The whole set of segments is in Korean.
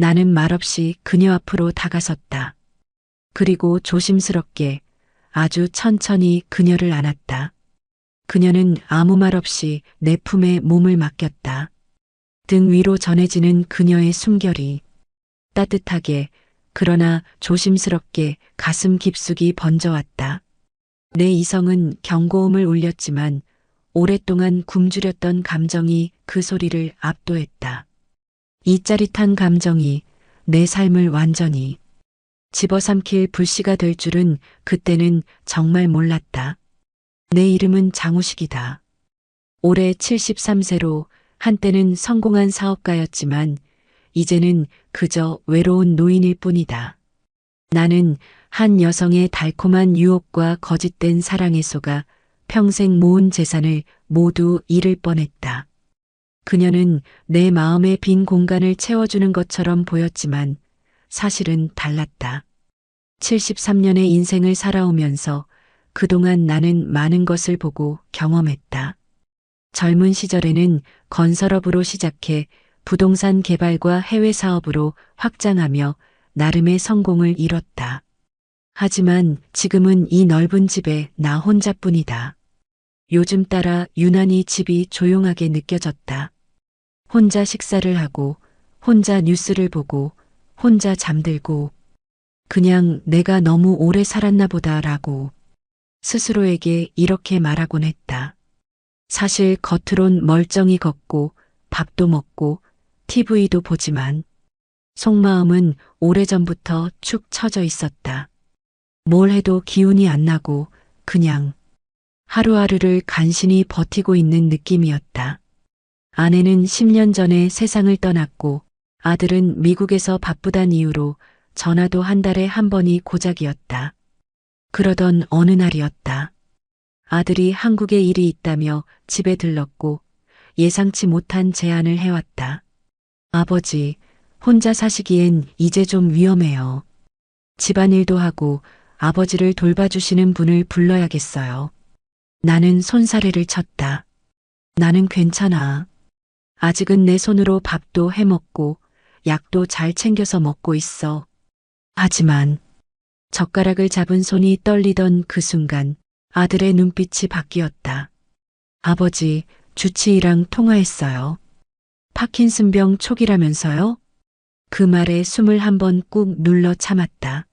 나는 말없이 그녀 앞으로 다가섰다. 그리고 조심스럽게 아주 천천히 그녀를 안았다. 그녀는 아무 말 없이 내 품에 몸을 맡겼다. 등 위로 전해지는 그녀의 숨결이 따뜻하게 그러나 조심스럽게 가슴 깊숙이 번져왔다. 내 이성은 경고음을 울렸지만 오랫동안 굶주렸던 감정이 그 소리를 압도했다. 이 짜릿한 감정이 내 삶을 완전히 집어삼킬 불씨가 될 줄은 그때는 정말 몰랐다. 내 이름은 장우식이다. 올해 73세로 한때는 성공한 사업가였지만 이제는 그저 외로운 노인일 뿐이다. 나는 한 여성의 달콤한 유혹과 거짓된 사랑에 속아 평생 모은 재산을 모두 잃을 뻔했다. 그녀는 내 마음의 빈 공간을 채워주는 것처럼 보였지만 사실은 달랐다. 73년의 인생을 살아오면서 그동안 나는 많은 것을 보고 경험했다. 젊은 시절에는 건설업으로 시작해 부동산 개발과 해외 사업으로 확장하며 나름의 성공을 이뤘다. 하지만 지금은 이 넓은 집에 나 혼자뿐이다. 요즘 따라 유난히 집이 조용하게 느껴졌다. 혼자 식사를 하고, 혼자 뉴스를 보고, 혼자 잠들고, 그냥 내가 너무 오래 살았나 보다라고 스스로에게 이렇게 말하곤 했다. 사실 겉으론 멀쩡히 걷고, 밥도 먹고, TV도 보지만, 속마음은 오래전부터 축 처져 있었다. 뭘 해도 기운이 안 나고 그냥 하루하루를 간신히 버티고 있는 느낌이었다. 아내는 10년 전에 세상을 떠났고 아들은 미국에서 바쁘단 이유로 전화도 한 달에 한 번이 고작이었다. 그러던 어느 날이었다. 아들이 한국에 일이 있다며 집에 들렀고 예상치 못한 제안을 해왔다. 아버지, 혼자 사시기엔 이제 좀 위험해요. 집안일도 하고 아버지를 돌봐주시는 분을 불러야겠어요. 나는 손사래를 쳤다. 나는 괜찮아. 아직은 내 손으로 밥도 해먹고 약도 잘 챙겨서 먹고 있어. 하지만 젓가락을 잡은 손이 떨리던 그 순간 아들의 눈빛이 바뀌었다. 아버지, 주치의랑 통화했어요. 파킨슨병 초기라면서요? 그 말에 숨을 한 번 꾹 눌러 참았다.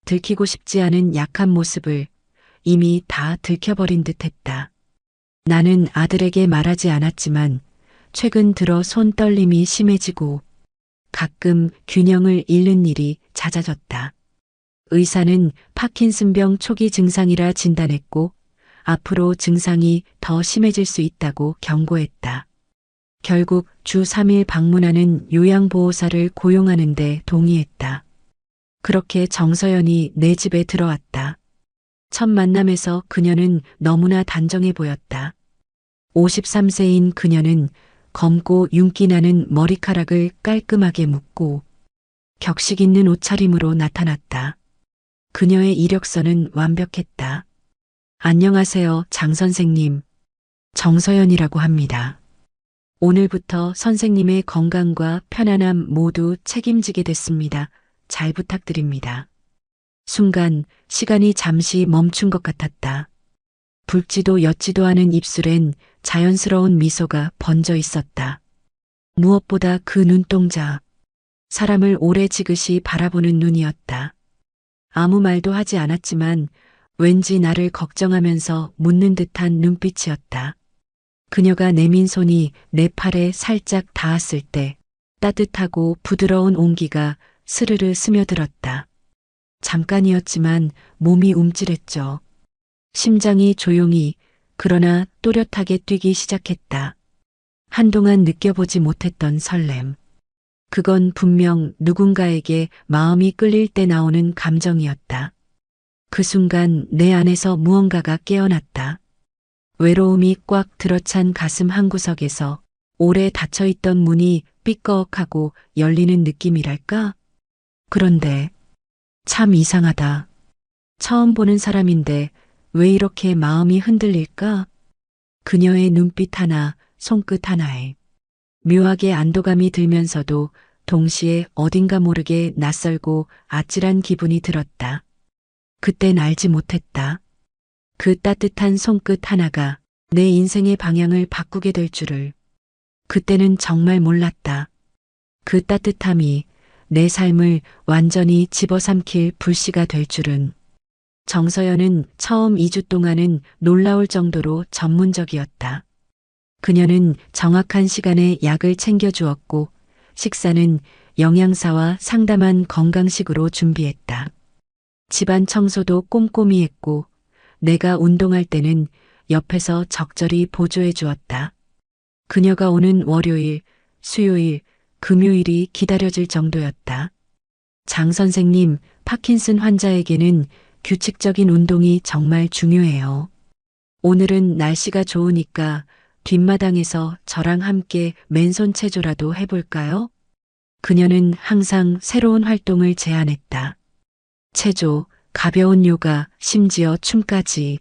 들키고 싶지 않은 약한 모습을 이미 다 들켜버린 듯 했다. 나는 아들에게 말하지 않았지만 최근 들어 손 떨림이 심해지고 가끔 균형을 잃는 일이 잦아졌다. 의사는 파킨슨병 초기 증상이라 진단했고 앞으로 증상이 더 심해질 수 있다고 경고했다. 결국 주 3일 방문하는 요양보호사를 고용하는 데 동의했다. 그렇게 정서연이 내 집에 들어왔다. 첫 만남에서 그녀는 너무나 단정해 보였다. 53세인 그녀는 검고 윤기 나는 머리카락을 깔끔하게 묶고 격식 있는 옷차림으로 나타났다. 그녀의 이력서는 완벽했다. 안녕하세요, 장 선생님. 정서연이라고 합니다. 오늘부터 선생님의 건강과 편안함 모두 책임지게 됐습니다. 잘 부탁드립니다. 순간 시간이 잠시 멈춘 것 같았다. 붉지도 옅지도 않은 입술엔 자연스러운 미소가 번져 있었다. 무엇보다 그 눈동자, 사람을 오래 지그시 바라보는 눈이었다. 아무 말도 하지 않았지만 왠지 나를 걱정하면서 묻는 듯한 눈빛이었다. 그녀가 내민 손이 내 팔에 살짝 닿았을 때 따뜻하고 부드러운 온기가 스르르 스며들었다. 잠깐이었지만 몸이 움찔했죠. 심장이 조용히 그러나 또렷하게 뛰기 시작했다. 한동안 느껴보지 못했던 설렘. 그건 분명 누군가에게 마음이 끌릴 때 나오는 감정이었다. 그 순간 내 안에서 무언가가 깨어났다. 외로움이 꽉 들어찬 가슴 한구석에서 오래 닫혀있던 문이 삐꺼억하고 열리는 느낌이랄까? 그런데 참 이상하다. 처음 보는 사람인데 왜 이렇게 마음이 흔들릴까? 그녀의 눈빛 하나, 손끝 하나에 묘하게 안도감이 들면서도 동시에 어딘가 모르게 낯설고 아찔한 기분이 들었다. 그땐 알지 못했다. 그 따뜻한 손끝 하나가 내 인생의 방향을 바꾸게 될 줄을. 그때는 정말 몰랐다. 그 따뜻함이 내 삶을 완전히 집어삼킬 불씨가 될 줄은. 정서연은 처음 2주 동안은 놀라울 정도로 전문적이었다. 그녀는 정확한 시간에 약을 챙겨주었고 식사는 영양사와 상담한 건강식으로 준비했다. 집안 청소도 꼼꼼히 했고 내가 운동할 때는 옆에서 적절히 보조해 주었다. 그녀가 오는 월요일, 수요일, 금요일이 기다려질 정도였다. 장 선생님, 파킨슨 환자에게는 규칙적인 운동이 정말 중요해요. 오늘은 날씨가 좋으니까 뒷마당에서 저랑 함께 맨손 체조라도 해볼까요? 그녀는 항상 새로운 활동을 제안했다. 체조, 가벼운 요가, 심지어 춤까지.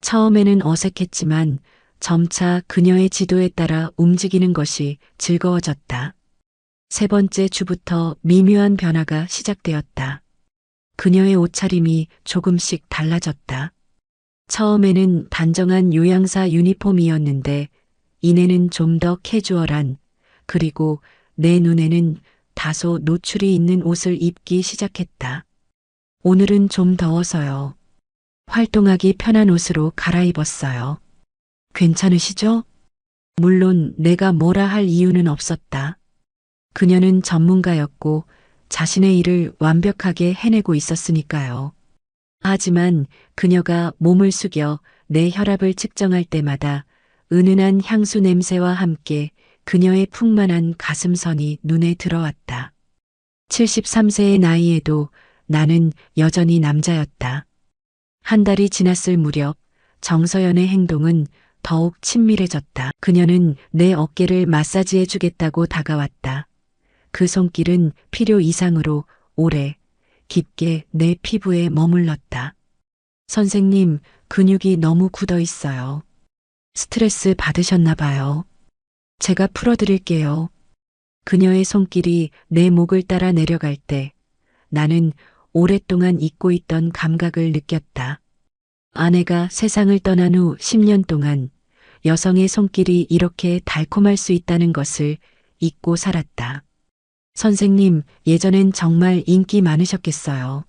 처음에는 어색했지만 점차 그녀의 지도에 따라 움직이는 것이 즐거워졌다. 세 번째 주부터 미묘한 변화가 시작되었다. 그녀의 옷차림이 조금씩 달라졌다. 처음에는 단정한 요양사 유니폼이었는데 이내는 좀 더 캐주얼한, 그리고 내 눈에는 다소 노출이 있는 옷을 입기 시작했다. 오늘은 좀 더워서요. 활동하기 편한 옷으로 갈아입었어요. 괜찮으시죠? 물론 내가 뭐라 할 이유는 없었다. 그녀는 전문가였고 자신의 일을 완벽하게 해내고 있었으니까요. 하지만 그녀가 몸을 숙여 내 혈압을 측정할 때마다 은은한 향수 냄새와 함께 그녀의 풍만한 가슴선이 눈에 들어왔다. 73세의 나이에도 나는 여전히 남자였다. 한 달이 지났을 무렵 정서연의 행동은 더욱 친밀해졌다. 그녀는 내 어깨를 마사지해 주겠다고 다가왔다. 그 손길은 필요 이상으로 오래, 깊게 내 피부에 머물렀다. 선생님, 근육이 너무 굳어 있어요. 스트레스 받으셨나 봐요. 제가 풀어드릴게요. 그녀의 손길이 내 목을 따라 내려갈 때 나는 오랫동안 잊고 있던 감각을 느꼈다. 아내가 세상을 떠난 후 10년 동안 여성의 손길이 이렇게 달콤할 수 있다는 것을 잊고 살았다. 선생님, 예전엔 정말 인기 많으셨겠어요.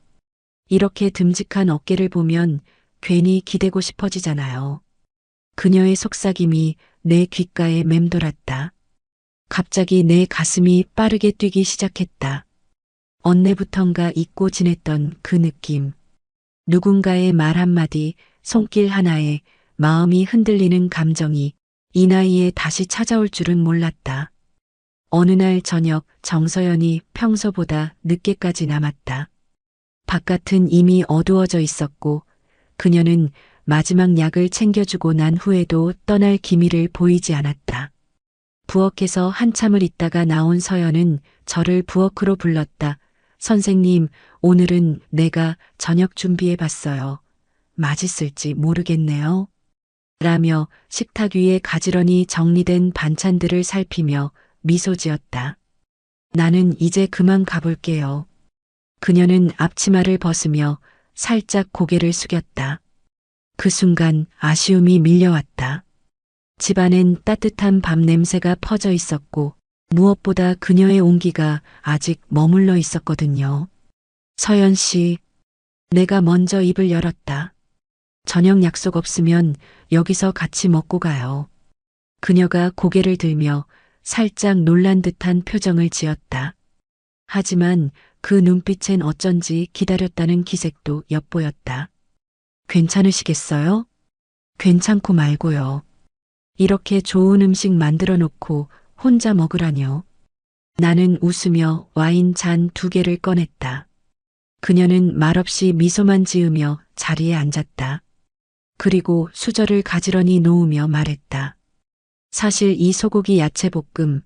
이렇게 듬직한 어깨를 보면 괜히 기대고 싶어지잖아요. 그녀의 속삭임이 내 귓가에 맴돌았다. 갑자기 내 가슴이 빠르게 뛰기 시작했다. 언제부턴가 잊고 지냈던 그 느낌. 누군가의 말 한마디, 손길 하나에 마음이 흔들리는 감정이 이 나이에 다시 찾아올 줄은 몰랐다. 어느 날 저녁 정서연이 평소보다 늦게까지 남았다. 바깥은 이미 어두워져 있었고 그녀는 마지막 약을 챙겨주고 난 후에도 떠날 기미를 보이지 않았다. 부엌에서 한참을 있다가 나온 서연은 저를 부엌으로 불렀다. 선생님, 오늘은 내가 저녁 준비해 봤어요. 맛있을지 모르겠네요. 라며 식탁 위에 가지런히 정리된 반찬들을 살피며 미소 지었다. 나는 이제 그만 가볼게요. 그녀는 앞치마를 벗으며 살짝 고개를 숙였다. 그 순간 아쉬움이 밀려왔다. 집안엔 따뜻한 밥 냄새가 퍼져 있었고 무엇보다 그녀의 온기가 아직 머물러 있었거든요. 서연 씨, 내가 먼저 입을 열었다. 저녁 약속 없으면 여기서 같이 먹고 가요. 그녀가 고개를 들며 살짝 놀란 듯한 표정을 지었다. 하지만 그 눈빛엔 어쩐지 기다렸다는 기색도 엿보였다. 괜찮으시겠어요? 괜찮고 말고요. 이렇게 좋은 음식 만들어 놓고 혼자 먹으라뇨. 나는 웃으며 와인 잔 2개를 꺼냈다. 그녀는 말없이 미소만 지으며 자리에 앉았다. 그리고 수저를 가지런히 놓으며 말했다. 사실 이 소고기 야채볶음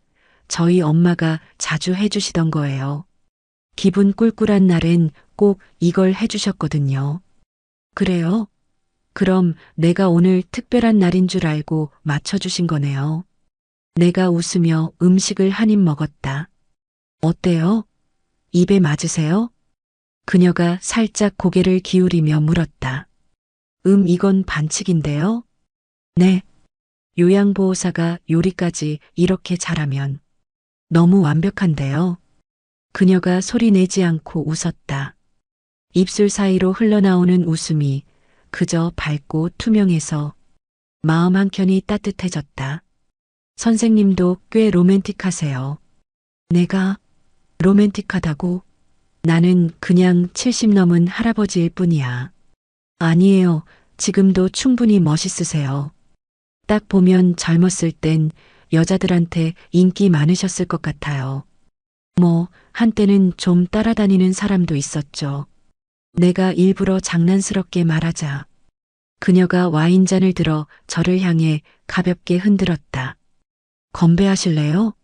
저희 엄마가 자주 해주시던 거예요. 기분 꿀꿀한 날엔 꼭 이걸 해주셨거든요. 그래요? 그럼 내가 오늘 특별한 날인 줄 알고 맞춰주신 거네요. 내가 웃으며 음식을 한 입 먹었다. 어때요? 입에 맞으세요? 그녀가 살짝 고개를 기울이며 물었다. 이건 반칙인데요? 네. 요양보호사가 요리까지 이렇게 잘하면 너무 완벽한데요. 그녀가 소리 내지 않고 웃었다. 입술 사이로 흘러나오는 웃음이 그저 밝고 투명해서 마음 한켠이 따뜻해졌다. 선생님도 꽤 로맨틱하세요. 내가 로맨틱하다고? 나는 그냥 70 넘은 할아버지일 뿐이야. 아니에요. 지금도 충분히 멋있으세요. 딱 보면 젊었을 땐 여자들한테 인기 많으셨을 것 같아요. 뭐, 한때는 좀 따라다니는 사람도 있었죠. 내가 일부러 장난스럽게 말하자. 그녀가 와인잔을 들어 저를 향해 가볍게 흔들었다. 건배하실래요?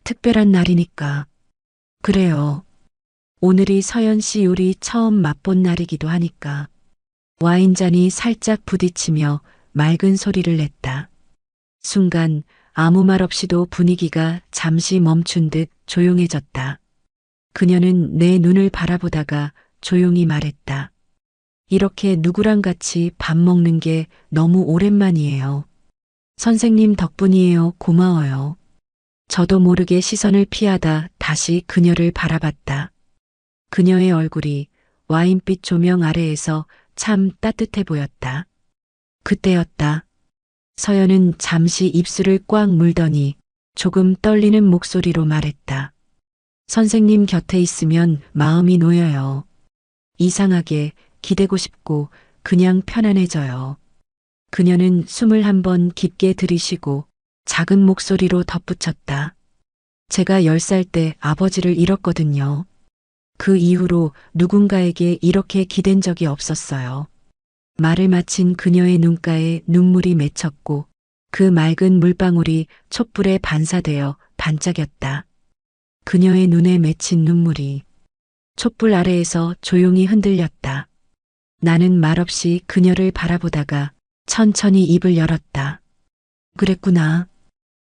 특별한 날이니까. 그래요. 오늘이 서연 씨 요리 처음 맛본 날이기도 하니까. 와인잔이 살짝 부딪히며 맑은 소리를 냈다. 순간 아무 말 없이도 분위기가 잠시 멈춘 듯 조용해졌다. 그녀는 내 눈을 바라보다가 조용히 말했다. 이렇게 누구랑 같이 밥 먹는 게 너무 오랜만이에요. 선생님 덕분이에요. 고마워요. 저도 모르게 시선을 피하다 다시 그녀를 바라봤다. 그녀의 얼굴이 와인빛 조명 아래에서 참 따뜻해 보였다. 그때였다. 서연은 잠시 입술을 꽉 물더니 조금 떨리는 목소리로 말했다. 선생님 곁에 있으면 마음이 놓여요. 이상하게 기대고 싶고 그냥 편안해져요. 그녀는 숨을 한 번 깊게 들이쉬고 작은 목소리로 덧붙였다. 제가 10살 때 아버지를 잃었거든요. 그 이후로 누군가에게 이렇게 기댄 적이 없었어요. 말을 마친 그녀의 눈가에 눈물이 맺혔고 그 맑은 물방울이 촛불에 반사되어 반짝였다. 그녀의 눈에 맺힌 눈물이 촛불 아래에서 조용히 흔들렸다. 나는 말없이 그녀를 바라보다가 천천히 입을 열었다. 그랬구나.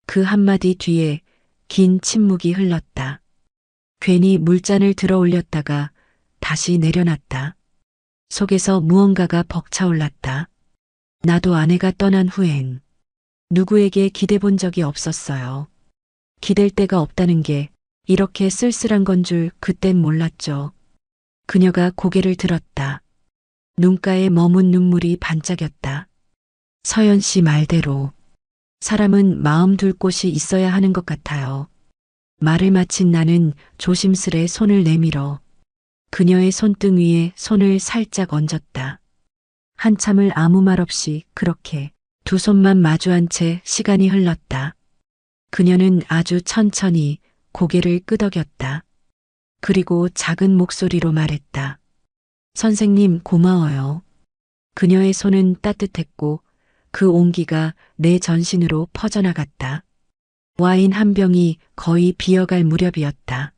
그 한마디 뒤에 긴 침묵이 흘렀다. 괜히 물잔을 들어 올렸다가 다시 내려놨다. 속에서 무언가가 벅차올랐다. 나도 아내가 떠난 후엔 누구에게 기대본 적이 없었어요. 기댈 데가 없다는 게 이렇게 쓸쓸한 건 줄 그땐 몰랐죠. 그녀가 고개를 들었다. 눈가에 머문 눈물이 반짝였다. 서연 씨 말대로 사람은 마음 둘 곳이 있어야 하는 것 같아요. 말을 마친 나는 조심스레 손을 내밀어 그녀의 손등 위에 손을 살짝 얹었다. 한참을 아무 말 없이 그렇게 두 손만 마주한 채 시간이 흘렀다. 그녀는 아주 천천히 고개를 끄덕였다. 그리고 작은 목소리로 말했다. 선생님 고마워요. 그녀의 손은 따뜻했고 그 온기가 내 전신으로 퍼져나갔다. 와인 한 병이 거의 비어갈 무렵이었다.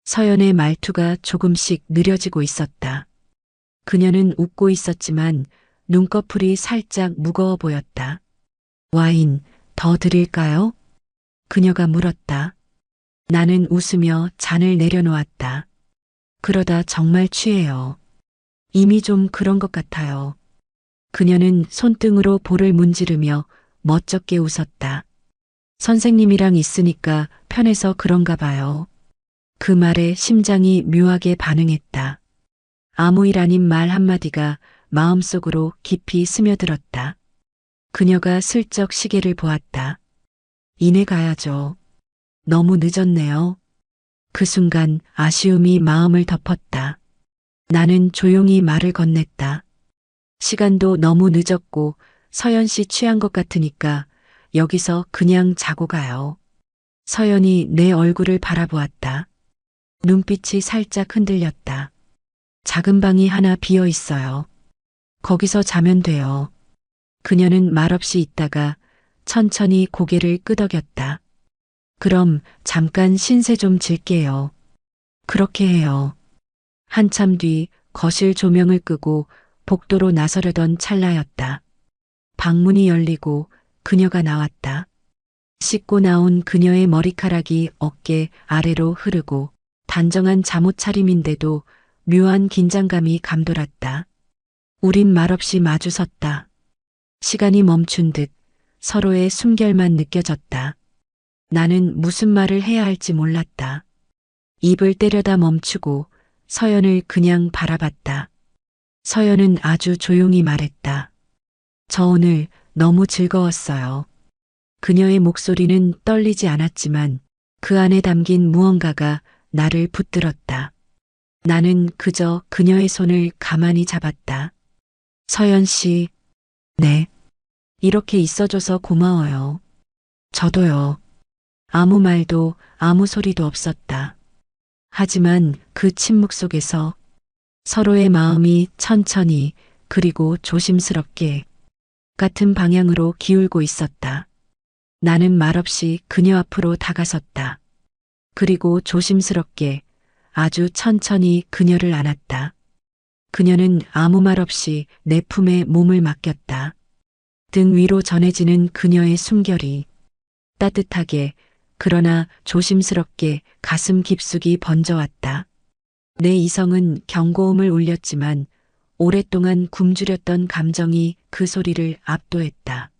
서연의 말투가 조금씩 느려지고 있었다. 그녀는 웃고 있었지만 눈꺼풀이 살짝 무거워 보였다. 와인 더 드릴까요? 그녀가 물었다. 나는 웃으며 잔을 내려놓았다. 그러다 정말 취해요. 이미 좀 그런 것 같아요. 그녀는 손등으로 볼을 문지르며 멋쩍게 웃었다. 선생님이랑 있으니까 편해서 그런가 봐요. 그 말에 심장이 묘하게 반응했다. 아무 일 아닌 말 한마디가 마음속으로 깊이 스며들었다. 그녀가 슬쩍 시계를 보았다. 이내 가야죠. 너무 늦었네요. 그 순간 아쉬움이 마음을 덮었다. 나는 조용히 말을 건넸다. 시간도 너무 늦었고 서연 씨 취한 것 같으니까 여기서 그냥 자고 가요. 서연이 내 얼굴을 바라보았다. 눈빛이 살짝 흔들렸다. 작은 방이 하나 비어 있어요. 거기서 자면 돼요. 그녀는 말없이 있다가 천천히 고개를 끄덕였다. 그럼 잠깐 신세 좀 질게요. 그렇게 해요. 한참 뒤 거실 조명을 끄고 복도로 나서려던 찰나였다. 방문이 열리고 그녀가 나왔다. 씻고 나온 그녀의 머리카락이 어깨 아래로 흐르고 단정한 잠옷 차림인데도 묘한 긴장감이 감돌았다. 우린 말없이 마주섰다. 시간이 멈춘 듯 서로의 숨결만 느껴졌다. 나는 무슨 말을 해야 할지 몰랐다. 입을 때려다 멈추고 서연을 그냥 바라봤다. 서연은 아주 조용히 말했다. 저 오늘 너무 즐거웠어요. 그녀의 목소리는 떨리지 않았지만 그 안에 담긴 무언가가 나를 붙들었다. 나는 그저 그녀의 손을 가만히 잡았다. 서연 씨, 네. 이렇게 있어줘서 고마워요. 저도요. 아무 말도 아무 소리도 없었다. 하지만 그 침묵 속에서 서로의 마음이 천천히 그리고 조심스럽게 같은 방향으로 기울고 있었다. 나는 말없이 그녀 앞으로 다가섰다. 그리고 조심스럽게 아주 천천히 그녀를 안았다. 그녀는 아무 말 없이 내 품에 몸을 맡겼다. 등 위로 전해지는 그녀의 숨결이 따뜻하게 그러나 조심스럽게 가슴 깊숙이 번져왔다. 내 이성은 경고음을 울렸지만 오랫동안 굶주렸던 감정이 그 소리를 압도했다.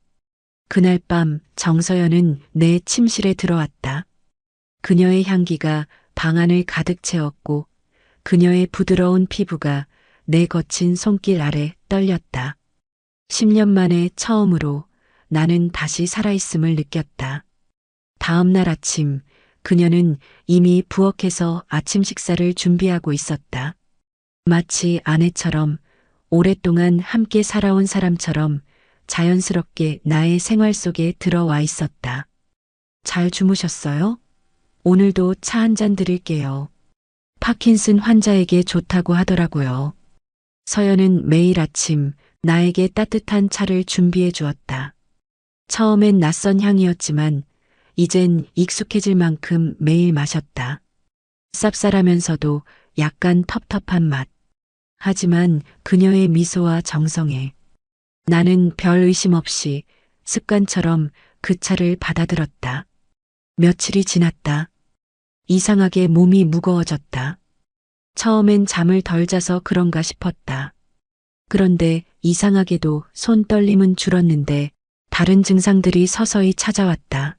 그날 밤 정서연은 내 침실에 들어왔다. 그녀의 향기가 방 안을 가득 채웠고 그녀의 부드러운 피부가 내 거친 손길 아래 떨렸다. 10년 만에 처음으로 나는 다시 살아있음을 느꼈다. 다음 날 아침 그녀는 이미 부엌에서 아침 식사를 준비하고 있었다. 마치 아내처럼 오랫동안 함께 살아온 사람처럼 자연스럽게 나의 생활 속에 들어와 있었다. 잘 주무셨어요? 오늘도 차 한 잔 드릴게요. 파킨슨 환자에게 좋다고 하더라고요. 서연은 매일 아침 나에게 따뜻한 차를 준비해 주었다. 처음엔 낯선 향이었지만 이젠 익숙해질 만큼 매일 마셨다. 쌉쌀하면서도 약간 텁텁한 맛. 하지만 그녀의 미소와 정성에 나는 별 의심 없이 습관처럼 그 차를 받아들었다. 며칠이 지났다. 이상하게 몸이 무거워졌다. 처음엔 잠을 덜 자서 그런가 싶었다. 그런데 이상하게도 손떨림은 줄었는데 다른 증상들이 서서히 찾아왔다.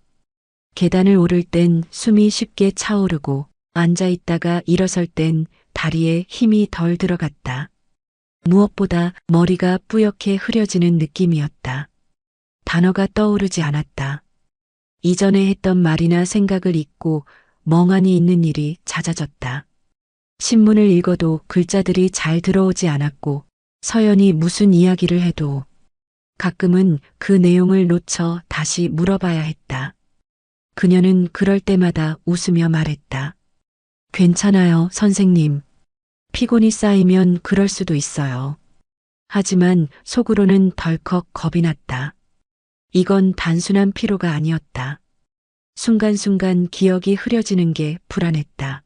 계단을 오를 땐 숨이 쉽게 차오르고 앉아 있다가 일어설 땐 다리에 힘이 덜 들어갔다. 무엇보다 머리가 뿌옇게 흐려지는 느낌이었다. 단어가 떠오르지 않았다. 이전에 했던 말이나 생각을 잊고 멍하니 있는 일이 잦아졌다. 신문을 읽어도 글자들이 잘 들어오지 않았고 서연이 무슨 이야기를 해도 가끔은 그 내용을 놓쳐 다시 물어봐야 했다. 그녀는 그럴 때마다 웃으며 말했다. 괜찮아요, 선생님. 피곤이 쌓이면 그럴 수도 있어요. 하지만 속으로는 덜컥 겁이 났다. 이건 단순한 피로가 아니었다. 순간순간 기억이 흐려지는 게 불안했다.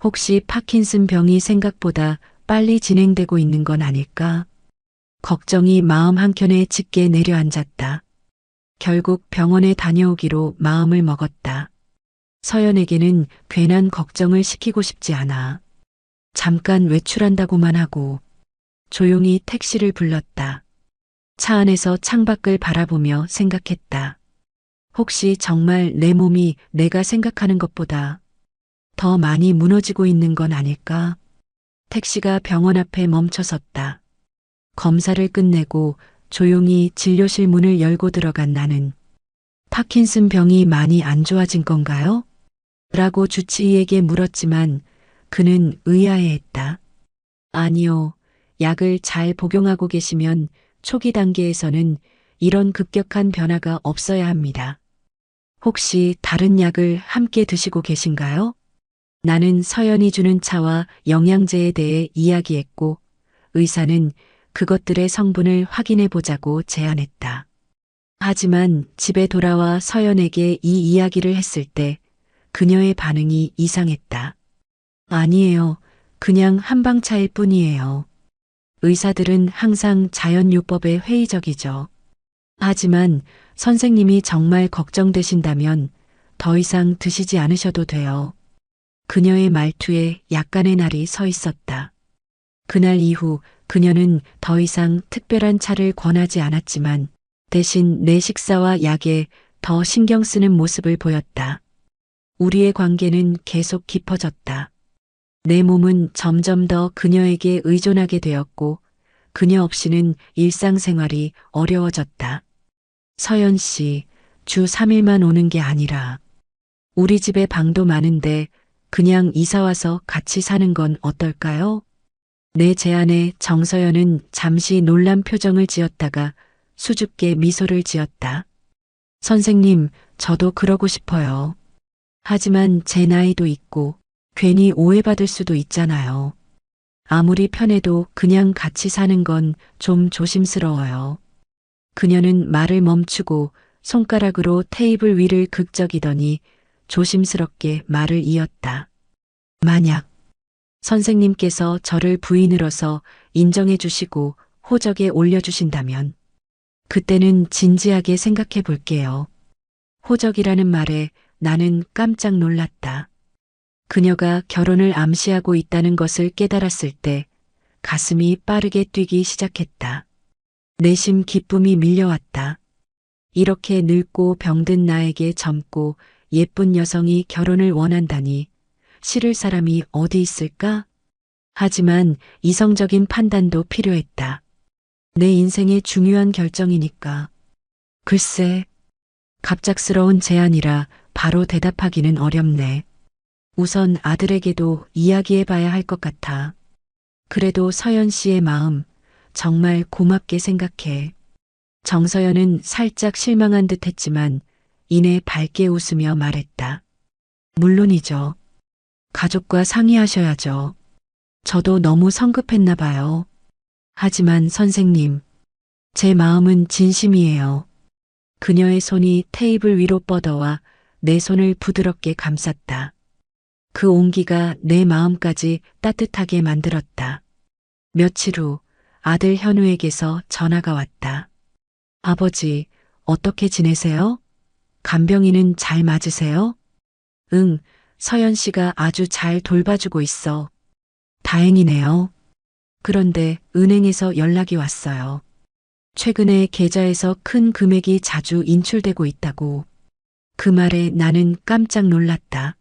혹시 파킨슨 병이 생각보다 빨리 진행되고 있는 건 아닐까? 걱정이 마음 한켠에 짙게 내려앉았다. 결국 병원에 다녀오기로 마음을 먹었다. 서연에게는 괜한 걱정을 시키고 싶지 않아. 잠깐 외출한다고만 하고 조용히 택시를 불렀다. 차 안에서 창밖을 바라보며 생각했다. 혹시 정말 내 몸이 내가 생각하는 것보다 더 많이 무너지고 있는 건 아닐까? 택시가 병원 앞에 멈춰섰다. 검사를 끝내고 조용히 진료실 문을 열고 들어간 나는 파킨슨 병이 많이 안 좋아진 건가요? 라고 주치의에게 물었지만 그는 의아해했다. 아니요. 약을 잘 복용하고 계시면 초기 단계에서는 이런 급격한 변화가 없어야 합니다. 혹시 다른 약을 함께 드시고 계신가요? 나는 서연이 주는 차와 영양제에 대해 이야기했고 의사는 그것들의 성분을 확인해 보자고 제안했다. 하지만 집에 돌아와 서연에게 이 이야기를 했을 때 그녀의 반응이 이상했다. 아니에요. 그냥 한방차일 뿐이에요. 의사들은 항상 자연요법에 회의적이죠. 하지만 선생님이 정말 걱정되신다면 더 이상 드시지 않으셔도 돼요. 그녀의 말투에 약간의 날이 서 있었다. 그날 이후 그녀는 더 이상 특별한 차를 권하지 않았지만 대신 내 식사와 약에 더 신경 쓰는 모습을 보였다. 우리의 관계는 계속 깊어졌다. 내 몸은 점점 더 그녀에게 의존하게 되었고 그녀 없이는 일상생활이 어려워졌다. 서연 씨, 주 3일만 오는 게 아니라 우리 집에 방도 많은데 그냥 이사와서 같이 사는 건 어떨까요? 내 제안에 정서연은 잠시 놀란 표정을 지었다가 수줍게 미소를 지었다. 선생님, 저도 그러고 싶어요. 하지만 제 나이도 있고 괜히 오해받을 수도 있잖아요. 아무리 편해도 그냥 같이 사는 건 좀 조심스러워요. 그녀는 말을 멈추고 손가락으로 테이블 위를 극적이더니 조심스럽게 말을 이었다. 만약 선생님께서 저를 부인으로서 인정해 주시고 호적에 올려주신다면 그때는 진지하게 생각해 볼게요. 호적이라는 말에 나는 깜짝 놀랐다. 그녀가 결혼을 암시하고 있다는 것을 깨달았을 때 가슴이 빠르게 뛰기 시작했다. 내심 기쁨이 밀려왔다. 이렇게 늙고 병든 나에게 젊고 예쁜 여성이 결혼을 원한다니 싫을 사람이 어디 있을까? 하지만 이성적인 판단도 필요했다. 내 인생의 중요한 결정이니까. 글쎄, 갑작스러운 제안이라 바로 대답하기는 어렵네. 우선 아들에게도 이야기해봐야 할 것 같아. 그래도 서연 씨의 마음 정말 고맙게 생각해. 정서연은 살짝 실망한 듯 했지만 이내 밝게 웃으며 말했다. 물론이죠. 가족과 상의하셔야죠. 저도 너무 성급했나 봐요. 하지만 선생님, 제 마음은 진심이에요. 그녀의 손이 테이블 위로 뻗어와 내 손을 부드럽게 감쌌다. 그 온기가 내 마음까지 따뜻하게 만들었다. 며칠 후 아들 현우에게서 전화가 왔다. 아버지, 어떻게 지내세요? 간병인은 잘 맞으세요? 응, 서연 씨가 아주 잘 돌봐주고 있어. 다행이네요. 그런데 은행에서 연락이 왔어요. 최근에 계좌에서 큰 금액이 자주 인출되고 있다고. 그 말에 나는 깜짝 놀랐다.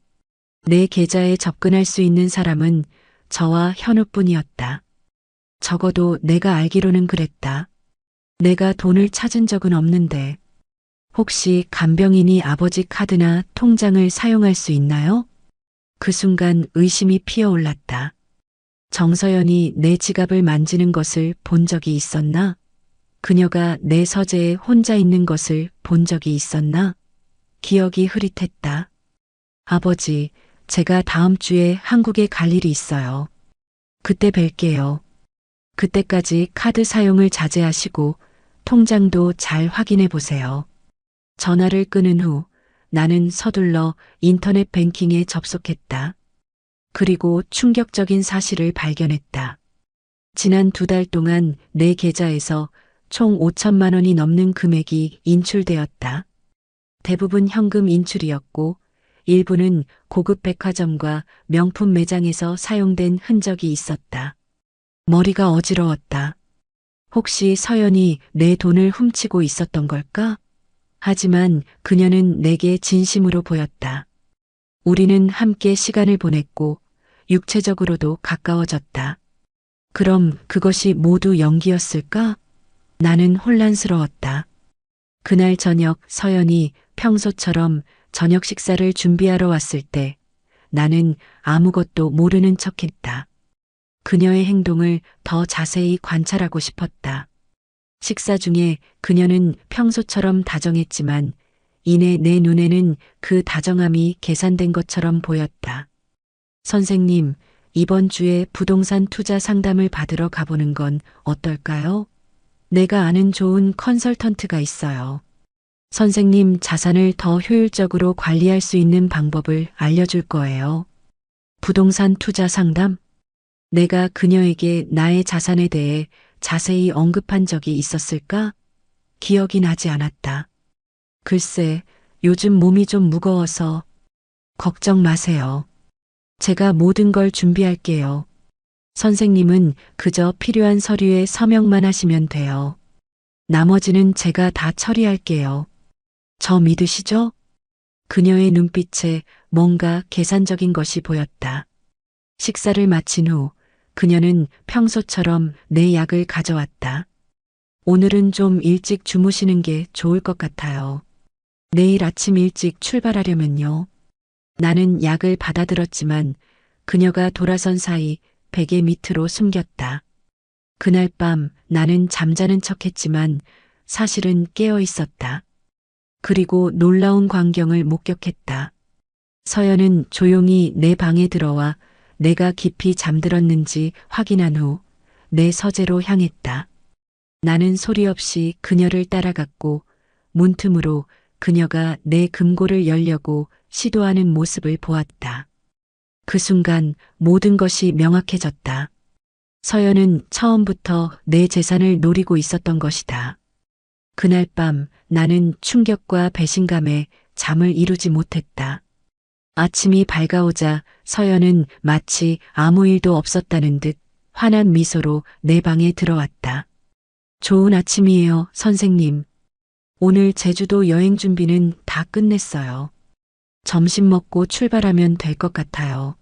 내 계좌에 접근할 수 있는 사람은 저와 현우뿐이었다. 적어도 내가 알기로는 그랬다. 내가 돈을 찾은 적은 없는데 혹시 간병인이 아버지 카드나 통장을 사용할 수 있나요? 그 순간 의심이 피어올랐다. 정서연이 내 지갑을 만지는 것을 본 적이 있었나? 그녀가 내 서재에 혼자 있는 것을 본 적이 있었나? 기억이 흐릿했다. 아버지, 제가 다음 주에 한국에 갈 일이 있어요. 그때 뵐게요. 그때까지 카드 사용을 자제하시고 통장도 잘 확인해 보세요. 전화를 끊은 후 나는 서둘러 인터넷 뱅킹에 접속했다. 그리고 충격적인 사실을 발견했다. 지난 2달 동안 내 계좌에서 총 5천만 원이 넘는 금액이 인출되었다. 대부분 현금 인출이었고 일부는 고급 백화점과 명품 매장에서 사용된 흔적이 있었다. 머리가 어지러웠다. 혹시 서연이 내 돈을 훔치고 있었던 걸까? 하지만 그녀는 내게 진심으로 보였다. 우리는 함께 시간을 보냈고 육체적으로도 가까워졌다. 그럼 그것이 모두 연기였을까? 나는 혼란스러웠다. 그날 저녁 서연이 평소처럼 저녁 식사를 준비하러 왔을 때 나는 아무것도 모르는 척했다. 그녀의 행동을 더 자세히 관찰하고 싶었다. 식사 중에 그녀는 평소처럼 다정했지만 이내 내 눈에는 그 다정함이 계산된 것처럼 보였다. 선생님, 이번 주에 부동산 투자 상담을 받으러 가보는 건 어떨까요? 내가 아는 좋은 컨설턴트가 있어요. 선생님 자산을 더 효율적으로 관리할 수 있는 방법을 알려줄 거예요. 부동산 투자 상담? 내가 그녀에게 나의 자산에 대해 자세히 언급한 적이 있었을까? 기억이 나지 않았다. 글쎄, 요즘 몸이 좀 무거워서. 걱정 마세요. 제가 모든 걸 준비할게요. 선생님은 그저 필요한 서류에 서명만 하시면 돼요. 나머지는 제가 다 처리할게요. 저 믿으시죠? 그녀의 눈빛에 뭔가 계산적인 것이 보였다. 식사를 마친 후 그녀는 평소처럼 내 약을 가져왔다. 오늘은 좀 일찍 주무시는 게 좋을 것 같아요. 내일 아침 일찍 출발하려면요. 나는 약을 받아들었지만 그녀가 돌아선 사이 베개 밑으로 숨겼다. 그날 밤 나는 잠자는 척했지만 사실은 깨어 있었다. 그리고 놀라운 광경을 목격했다. 서연은 조용히 내 방에 들어와 내가 깊이 잠들었는지 확인한 후 내 서재로 향했다. 나는 소리 없이 그녀를 따라갔고 문틈으로 그녀가 내 금고를 열려고 시도하는 모습을 보았다. 그 순간 모든 것이 명확해졌다. 서연은 처음부터 내 재산을 노리고 있었던 것이다. 그날 밤 나는 충격과 배신감에 잠을 이루지 못했다. 아침이 밝아오자 서연은 마치 아무 일도 없었다는 듯 환한 미소로 내 방에 들어왔다. 좋은 아침이에요, 선생님. 오늘 제주도 여행 준비는 다 끝냈어요. 점심 먹고 출발하면 될 것 같아요.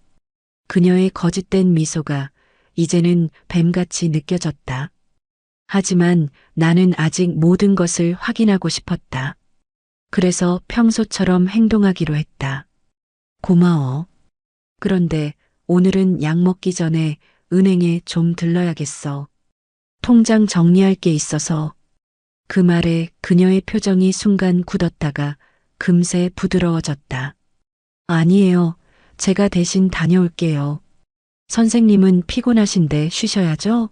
그녀의 거짓된 미소가 이제는 뱀같이 느껴졌다. 하지만 나는 아직 모든 것을 확인하고 싶었다. 그래서 평소처럼 행동하기로 했다. 고마워. 그런데 오늘은 약 먹기 전에 은행에 좀 들러야겠어. 통장 정리할 게 있어서. 그 말에 그녀의 표정이 순간 굳었다가 금세 부드러워졌다. 아니에요. 제가 대신 다녀올게요. 선생님은 피곤하신데 쉬셔야죠?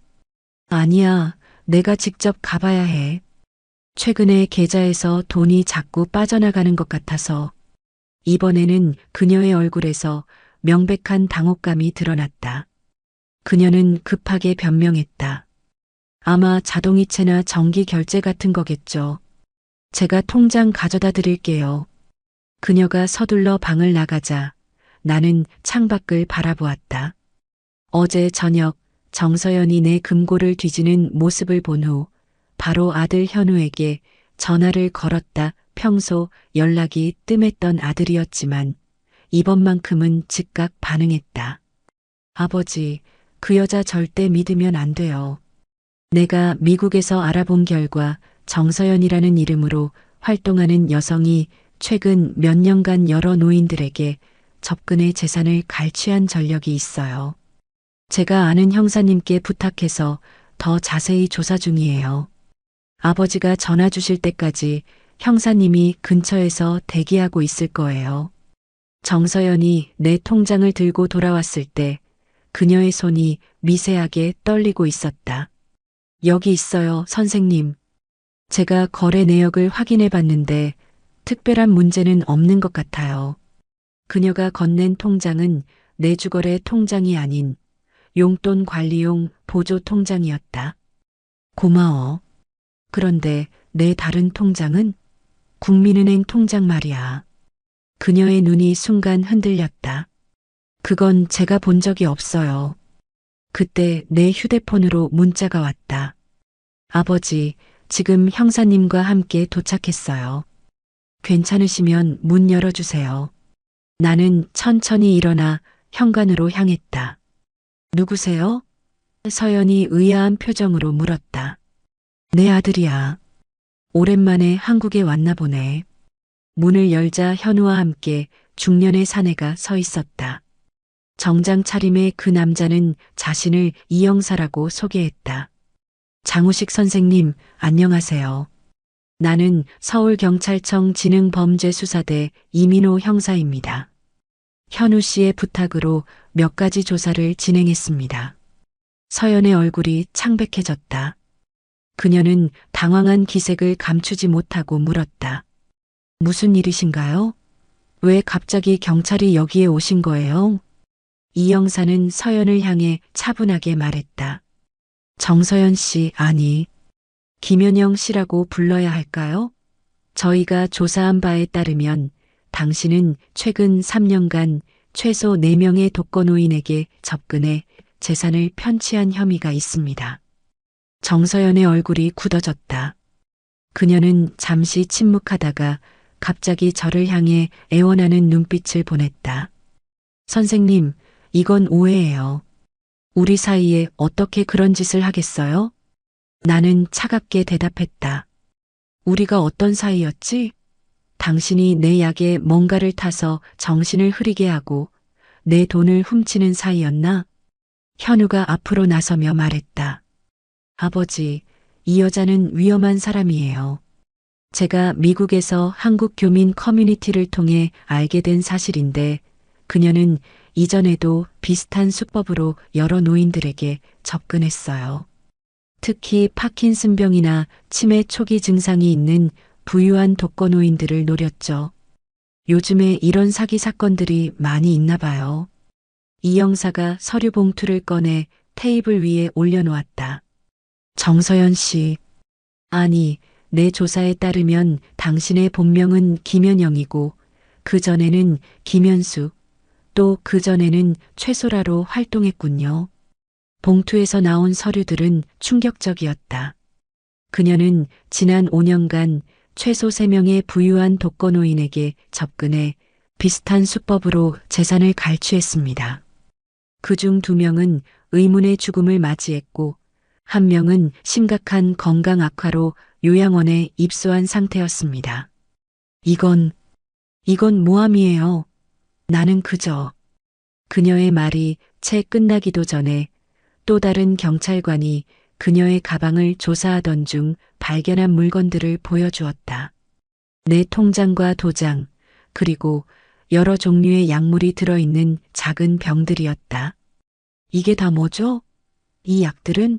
아니야. 내가 직접 가봐야 해. 최근에 계좌에서 돈이 자꾸 빠져나가는 것 같아서. 이번에는 그녀의 얼굴에서 명백한 당혹감이 드러났다. 그녀는 급하게 변명했다. 아마 자동이체나 정기 결제 같은 거겠죠. 제가 통장 가져다 드릴게요. 그녀가 서둘러 방을 나가자 나는 창밖을 바라보았다. 어제 저녁 정서연이 내 금고를 뒤지는 모습을 본 후 바로 아들 현우에게 전화를 걸었다. 평소 연락이 뜸했던 아들이었지만 이번만큼은 즉각 반응했다. 아버지, 그 여자 절대 믿으면 안 돼요. 내가 미국에서 알아본 결과 정서연이라는 이름으로 활동하는 여성이 최근 몇 년간 여러 노인들에게 접근해 재산을 갈취한 전력이 있어요. 제가 아는 형사님께 부탁해서 더 자세히 조사 중이에요. 아버지가 전화 주실 때까지 형사님이 근처에서 대기하고 있을 거예요. 정서연이 내 통장을 들고 돌아왔을 때 그녀의 손이 미세하게 떨리고 있었다. 여기 있어요, 선생님. 제가 거래 내역을 확인해 봤는데 특별한 문제는 없는 것 같아요. 그녀가 건넨 통장은 내주거래 통장이 아닌 용돈 관리용 보조 통장이었다. 고마워. 그런데 내 다른 통장은? 국민은행 통장 말이야. 그녀의 눈이 순간 흔들렸다. 그건 제가 본 적이 없어요. 그때 내 휴대폰으로 문자가 왔다. 아버지, 지금 형사님과 함께 도착했어요. 괜찮으시면 문 열어주세요. 나는 천천히 일어나 현관으로 향했다. 누구세요? 서연이 의아한 표정으로 물었다. 내 아들이야. 오랜만에 한국에 왔나 보네. 문을 열자 현우와 함께 중년의 사내가 서 있었다. 정장 차림의 그 남자는 자신을 이영사라고 소개했다. 장우식 선생님, 안녕하세요. 나는 서울경찰청 지능범죄수사대 이민호 형사입니다. 현우 씨의 부탁으로 몇 가지 조사를 진행했습니다. 서연의 얼굴이 창백해졌다. 그녀는 당황한 기색을 감추지 못하고 물었다. 무슨 일이신가요? 왜 갑자기 경찰이 여기에 오신 거예요? 이 형사는 서연을 향해 차분하게 말했다. 정서연 씨, 아니. 김현영 씨라고 불러야 할까요? 저희가 조사한 바에 따르면 당신은 최근 3년간 최소 4명의 독거노인에게 접근해 재산을 편취한 혐의가 있습니다. 정서연의 얼굴이 굳어졌다. 그녀는 잠시 침묵하다가 갑자기 저를 향해 애원하는 눈빛을 보냈다. 선생님, 이건 오해예요. 우리 사이에 어떻게 그런 짓을 하겠어요? 나는 차갑게 대답했다. 우리가 어떤 사이였지? 당신이 내 약에 뭔가를 타서 정신을 흐리게 하고 내 돈을 훔치는 사이였나? 현우가 앞으로 나서며 말했다. 아버지, 이 여자는 위험한 사람이에요. 제가 미국에서 한국 교민 커뮤니티를 통해 알게 된 사실인데 그녀는 이전에도 비슷한 수법으로 여러 노인들에게 접근했어요. 특히 파킨슨병이나 치매 초기 증상이 있는 부유한 독거노인들을 노렸죠. 요즘에 이런 사기 사건들이 많이 있나 봐요. 이 형사가 서류 봉투를 꺼내 테이블 위에 올려놓았다. 정서연 씨. 아니, 내 조사에 따르면 당신의 본명은 김현영이고 그전에는 김현수, 또 그전에는 최소라로 활동했군요. 봉투에서 나온 서류들은 충격적이었다. 그녀는 지난 5년간 최소 3명의 부유한 독거노인에게 접근해 비슷한 수법으로 재산을 갈취했습니다. 그중 2명은 의문의 죽음을 맞이했고 1명은 심각한 건강 악화로 요양원에 입소한 상태였습니다. 이건 모함이에요. 나는 그저. 그녀의 말이 채 끝나기도 전에 또 다른 경찰관이 그녀의 가방을 조사하던 중 발견한 물건들을 보여주었다. 내 통장과 도장, 그리고 여러 종류의 약물이 들어있는 작은 병들이었다. 이게 다 뭐죠? 이 약들은?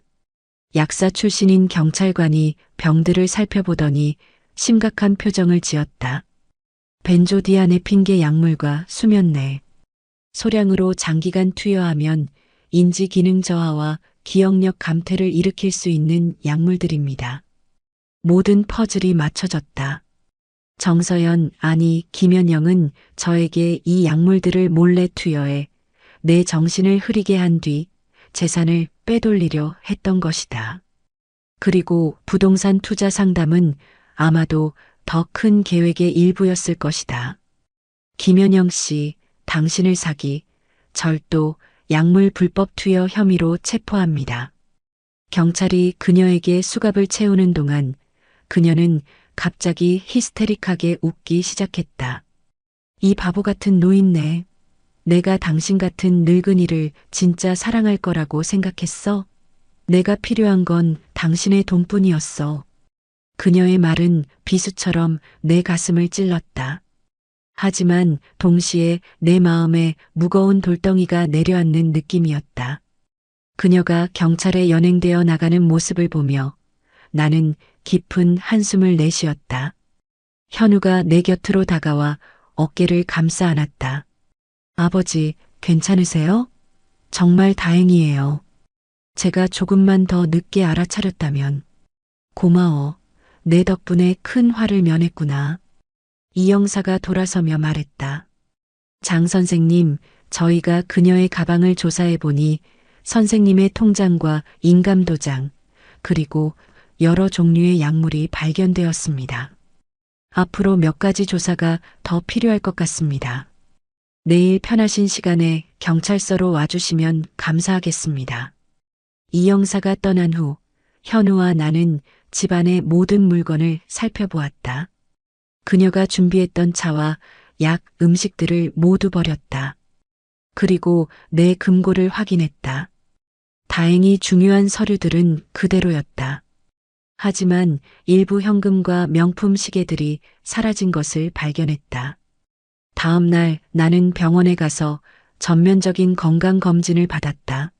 약사 출신인 경찰관이 병들을 살펴보더니 심각한 표정을 지었다. 벤조디아네핀계 약물과 수면내. 소량으로 장기간 투여하면 인지 기능 저하와 기억력 감퇴를 일으킬 수 있는 약물들입니다. 모든 퍼즐이 맞춰졌다. 정서연, 아니 김현영은 저에게 이 약물들을 몰래 투여해 내 정신을 흐리게 한 뒤 재산을 빼돌리려 했던 것이다. 그리고 부동산 투자 상담은 아마도 더 큰 계획의 일부였을 것이다. 김현영 씨, 당신을 사기, 절도, 약물 불법 투여 혐의로 체포합니다. 경찰이 그녀에게 수갑을 채우는 동안 그녀는 갑자기 히스테릭하게 웃기 시작했다. 이 바보 같은 노인네. 내가 당신 같은 늙은이를 진짜 사랑할 거라고 생각했어? 내가 필요한 건 당신의 돈뿐이었어. 그녀의 말은 비수처럼 내 가슴을 찔렀다. 하지만 동시에 내 마음에 무거운 돌덩이가 내려앉는 느낌이었다. 그녀가 경찰에 연행되어 나가는 모습을 보며 나는 깊은 한숨을 내쉬었다. 현우가 내 곁으로 다가와 어깨를 감싸 안았다. 아버지, 괜찮으세요? 정말 다행이에요. 제가 조금만 더 늦게 알아차렸다면. 고마워. 내 덕분에 큰 화를 면했구나. 이 형사가 돌아서며 말했다. 장 선생님, 저희가 그녀의 가방을 조사해 보니 선생님의 통장과 인감도장, 그리고 여러 종류의 약물이 발견되었습니다. 앞으로 몇 가지 조사가 더 필요할 것 같습니다. 내일 편하신 시간에 경찰서로 와주시면 감사하겠습니다. 이 형사가 떠난 후 현우와 나는 집안의 모든 물건을 살펴보았다. 그녀가 준비했던 차와 약, 음식들을 모두 버렸다. 그리고 내 금고를 확인했다. 다행히 중요한 서류들은 그대로였다. 하지만 일부 현금과 명품 시계들이 사라진 것을 발견했다. 다음 날 나는 병원에 가서 전면적인 건강검진을 받았다.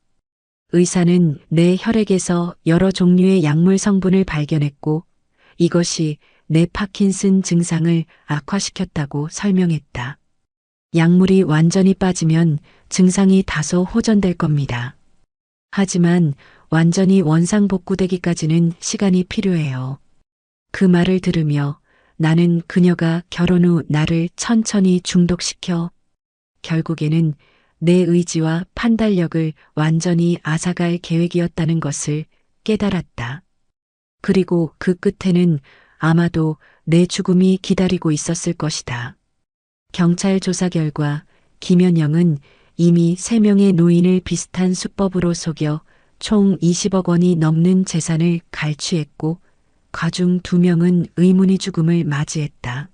의사는 내 혈액에서 여러 종류의 약물 성분을 발견했고 이것이 내 파킨슨 증상을 악화시켰다고 설명했다. 약물이 완전히 빠지면 증상이 다소 호전될 겁니다. 하지만 완전히 원상복구되기까지는 시간이 필요해요. 그 말을 들으며 나는 그녀가 결혼 후 나를 천천히 중독시켜 결국에는 내 의지와 판단력을 완전히 앗아갈 계획이었다는 것을 깨달았다. 그리고 그 끝에는 아마도 내 죽음이 기다리고 있었을 것이다. 경찰 조사 결과 김연영은 이미 3명의 노인을 비슷한 수법으로 속여 총 20억 원이 넘는 재산을 갈취했고 가중 2명은 의문의 죽음을 맞이했다.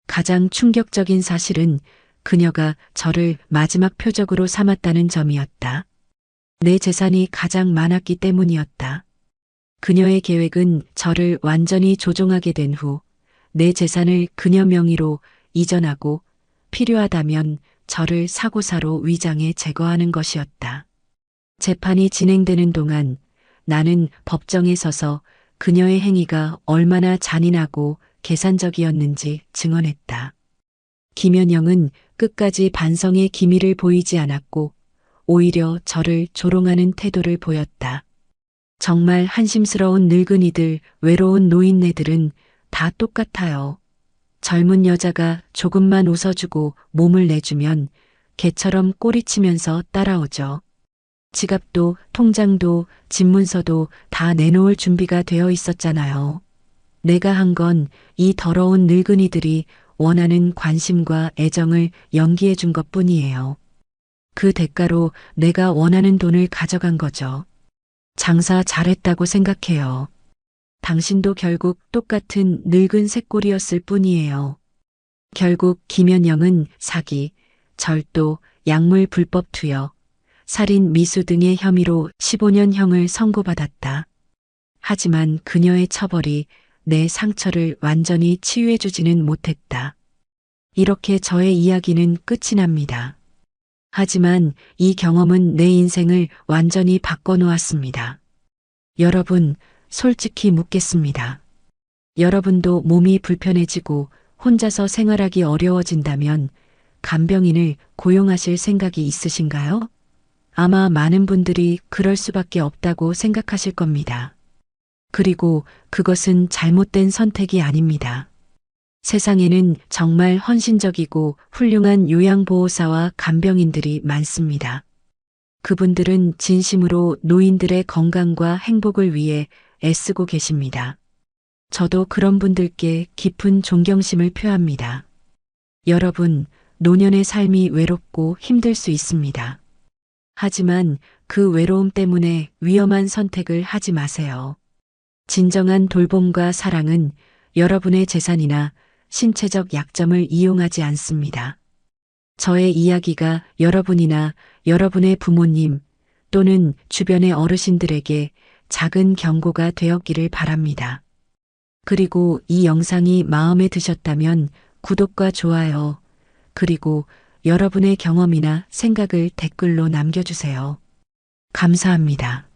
가장 충격적인 사실은 그녀가 저를 마지막 표적으로 삼았다는 점이었다. 내 재산이 가장 많았기 때문이었다. 그녀의 계획은 저를 완전히 조종하게 된 후 내 재산을 그녀 명의로 이전하고 필요하다면 저를 사고사로 위장해 제거하는 것이었다. 재판이 진행되는 동안 나는 법정에 서서 그녀의 행위가 얼마나 잔인하고 계산적이었는지 증언했다. 김연영은 끝까지 반성의 기미를 보이지 않았고 오히려 저를 조롱하는 태도를 보였다. 정말 한심스러운 늙은이들, 외로운 노인네들은 다 똑같아요. 젊은 여자가 조금만 웃어주고 몸을 내주면 개처럼 꼬리치면서 따라오죠. 지갑도 통장도 집문서도 다 내놓을 준비가 되어 있었잖아요. 내가 한 건 이 더러운 늙은이들이 원하는 관심과 애정을 연기해 준 것뿐이에요. 그 대가로 내가 원하는 돈을 가져간 거죠. 장사 잘했다고 생각해요. 당신도 결국 똑같은 늙은 새꼴이었을 뿐이에요. 결국 김연영은 사기, 절도, 약물 불법 투여, 살인 미수 등의 혐의로 15년형을 선고받았다. 하지만 그녀의 처벌이 내 상처를 완전히 치유해주지는 못했다. 이렇게 저의 이야기는 끝이 납니다. 하지만 이 경험은 내 인생을 완전히 바꿔놓았습니다. 여러분, 솔직히 묻겠습니다. 여러분도 몸이 불편해지고 혼자서 생활하기 어려워진다면 간병인을 고용하실 생각이 있으신가요? 아마 많은 분들이 그럴 수밖에 없다고 생각하실 겁니다. 그리고 그것은 잘못된 선택이 아닙니다. 세상에는 정말 헌신적이고 훌륭한 요양보호사와 간병인들이 많습니다. 그분들은 진심으로 노인들의 건강과 행복을 위해 애쓰고 계십니다. 저도 그런 분들께 깊은 존경심을 표합니다. 여러분, 노년의 삶이 외롭고 힘들 수 있습니다. 하지만 그 외로움 때문에 위험한 선택을 하지 마세요. 진정한 돌봄과 사랑은 여러분의 재산이나 신체적 약점을 이용하지 않습니다. 저의 이야기가 여러분이나 여러분의 부모님 또는 주변의 어르신들에게 작은 경고가 되었기를 바랍니다. 그리고 이 영상이 마음에 드셨다면 구독과 좋아요, 그리고 여러분의 경험이나 생각을 댓글로 남겨주세요. 감사합니다.